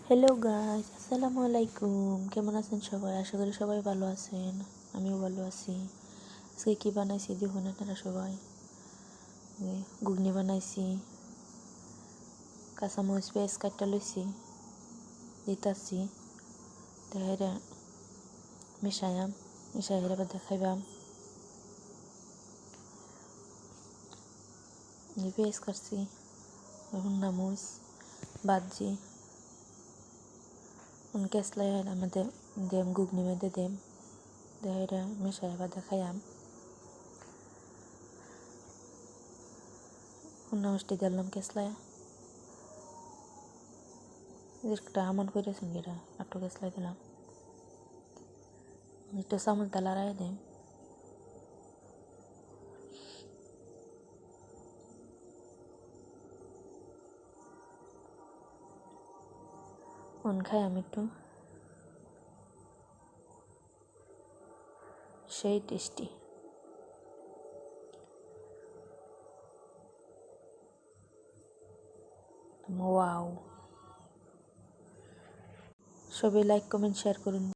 Hello guys, আসসালামু আলাইকুম। কেমন আছেন সবাই? আশা করি সবাই ভালো আছেন। আমিও ভালো আছি। আজকে কী বানাইছি দেখুন আপনারা সবাই। ঘুগনি বানাইছি, কাঁচামরিচ পেঁয়াজ কাটটা লইছি, দিতাছি তাহলে মিশাইয়াম, মিশাই হেরে বাদে খাইবাম। পেঁয়াজ কাটছি, এখন নামুচ বাজি কেসলাই আমাদের দেম ঘুগনি মেয়েদের দেম দেহেরা মিশাই বাদে খাইয়াম। হুন্না মিষ্টি দিলাম কেসলায়, একটা আমন করেছেন গেরা একটু কেসলাই দিলাম, একটু চামচ ডালা রায় দেম। খাই আমি একটু, সেই টেস্টি। ওয়াও! সবাই লাইক কমেন্ট শেয়ার করুন।